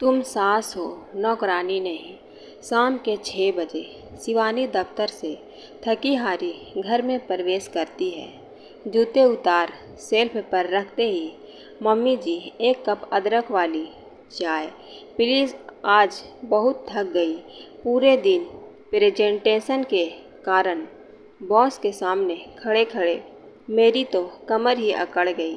तुम सास हो, नौकरानी नहीं। शाम के 6 बजे शिवानी दफ्तर से थकी हारी घर में प्रवेश करती है। जूते उतार शेल्फ पर रखते ही, मम्मी जी, एक कप अदरक वाली चाय प्लीज़, आज बहुत थक गई। पूरे दिन प्रेजेंटेशन के कारण बॉस के सामने खड़े खड़े मेरी तो कमर ही अकड़ गई।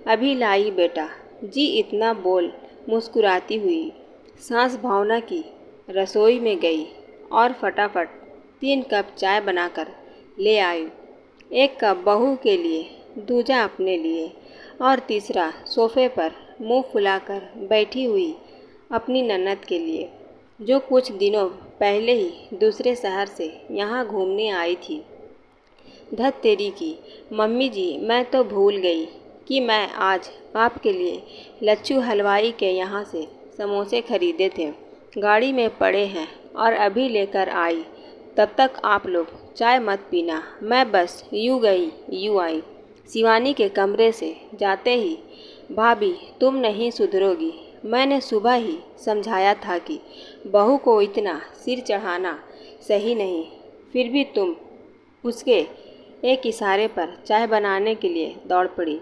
अभी लाई बेटा जी, इतना बोल मुस्कुराती हुई सास भावना की रसोई में गई और फटाफट 3 कप चाय बनाकर ले आई। एक कप बहू के लिए, दूजा अपने लिए और तीसरा सोफे पर मुंह फुलाकर बैठी हुई अपनी ननद के लिए, जो कुछ दिनों पहले ही दूसरे शहर से यहाँ घूमने आई थी। धत तेरी की, मम्मी जी, मैं तो भूल गई कि मैं आज आपके लिए लच्छू हलवाई के यहाँ से समोसे खरीदे थे। गाड़ी में पड़े हैं और अभी लेकर आई। तब तक आप लोग चाय मत पीना, मैं बस यूँ गई यूँ आई। शिवानी के कमरे से जाते ही, भाभी तुम नहीं सुधरोगी। मैंने सुबह ही समझाया था कि बहू को इतना सिर चढ़ाना सही नहीं, फिर भी तुम उसके एक इशारे पर चाय बनाने के लिए दौड़ पड़ी,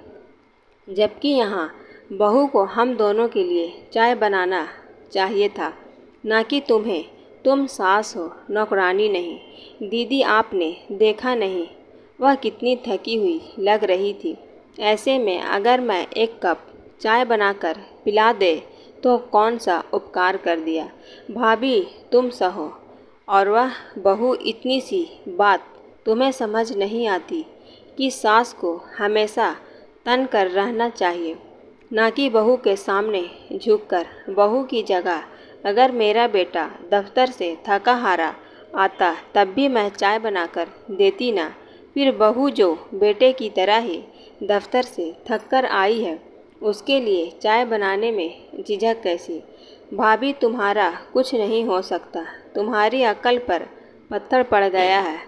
जबकि यहाँ बहू को हम दोनों के लिए चाय बनाना चाहिए था, ना कि तुम्हें। तुम सास हो, नौकरानी नहीं। दीदी आपने देखा नहीं वह कितनी थकी हुई लग रही थी। ऐसे में अगर मैं एक कप चाय बनाकर पिला दे तो कौन सा उपकार कर दिया। भाभी तुम सहो। और वह बहू, इतनी सी बात तुम्हें समझ नहीं आती कि सास को हमेशा तन कर रहना चाहिए, ना कि बहू के सामने झुककर। बहू की जगह अगर मेरा बेटा दफ्तर से थका हारा आता तब भी मैं चाय बनाकर देती ना। फिर बहू जो बेटे की तरह ही दफ्तर से थक कर आई है, उसके लिए चाय बनाने में झिझक कैसी। भाभी तुम्हारा कुछ नहीं हो सकता, तुम्हारी अक्ल पर पत्थर पड़ गया है।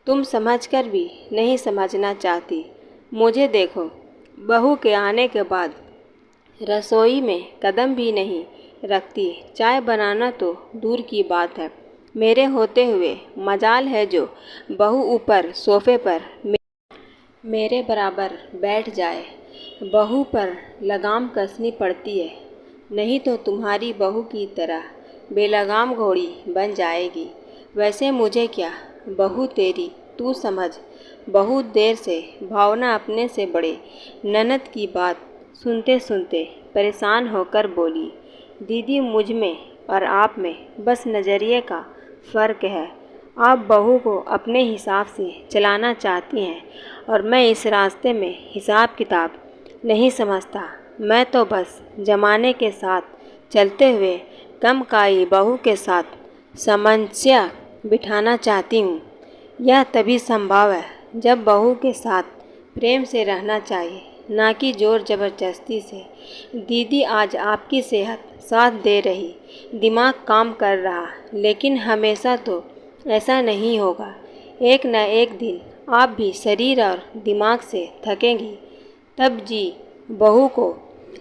तुम समझकर भी नहीं समझना चाहती। मुझे देखो, बहू के आने के बाद रसोई में कदम भी नहीं रखती। चाय बनाना तो दूर की बात है, मेरे होते हुए मजाल है जो बहू ऊपर सोफे पर मेरे बराबर बैठ जाए। बहू पर लगाम कसनी पड़ती है, नहीं तो तुम्हारी बहू की तरह बेलगाम घोड़ी बन जाएगी। वैसे मुझे क्या, बहू तेरी तू समझ। बहुत देर से भावना अपने से बड़े ननद की बात सुनते सुनते परेशान होकर बोली, दीदी मुझ में और आप में बस नज़रिए का फ़र्क है। आप बहू को अपने हिसाब से चलाना चाहती हैं और मैं इस रास्ते में हिसाब किताब नहीं समझता। मैं तो बस ज़माने के साथ चलते हुए कम काई बहू के साथ सामंजस्य बिठाना चाहती हूँ। यह तभी संभव है जब बहू के साथ प्रेम से रहना चाहिए, ना कि जोर ज़बरदस्ती से। दीदी आज आपकी सेहत साथ दे रही, दिमाग काम कर रहा, लेकिन हमेशा तो ऐसा नहीं होगा। एक न एक दिन आप भी शरीर और दिमाग से थकेंगी। तब जी, बहू को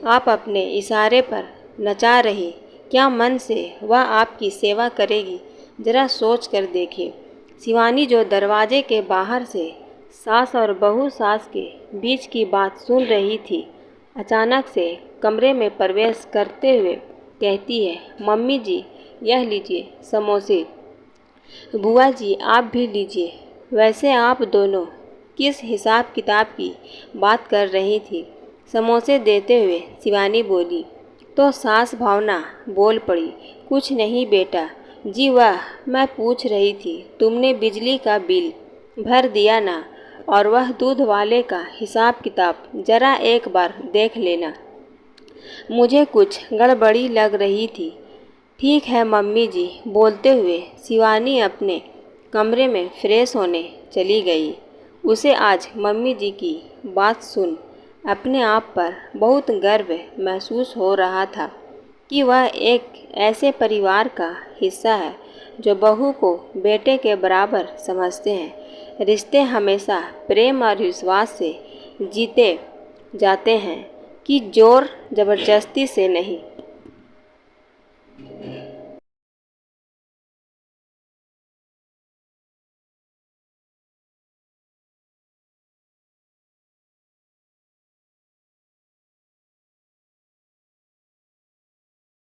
आप अपने इशारे पर नचा रही, क्या मन से वह आपकी सेवा करेगी? ज़रा सोच कर देखिए। शिवानी जो दरवाजे के बाहर से सास और बहू सास के बीच की बात सुन रही थी, अचानक से कमरे में प्रवेश करते हुए कहती है, मम्मी जी, यह लीजिए समोसे। बुआ जी आप भी लीजिए। वैसे आप दोनों किस हिसाब किताब की बात कर रही थी? समोसे देते हुए शिवानी बोली तो सास भावना बोल पड़ी, कुछ नहीं बेटा जी। वाह, मैं पूछ रही थी तुमने बिजली का बिल भर दिया ना, और वह दूध वाले का हिसाब किताब ज़रा एक बार देख लेना। मुझे कुछ गड़बड़ी लग रही थी। ठीक है मम्मी जी। बोलते हुए शिवानी अपने कमरे में फ्रेश होने चली गई। उसे आज मम्मी जी की बात सुन अपने आप पर बहुत गर्व महसूस हो रहा था कि वह एक ऐसे परिवार का हिस्सा है जो बहू को बेटे के बराबर समझते हैं। रिश्ते हमेशा प्रेम और विश्वास से जीते जाते हैं कि जोर ज़बरदस्ती से नहीं।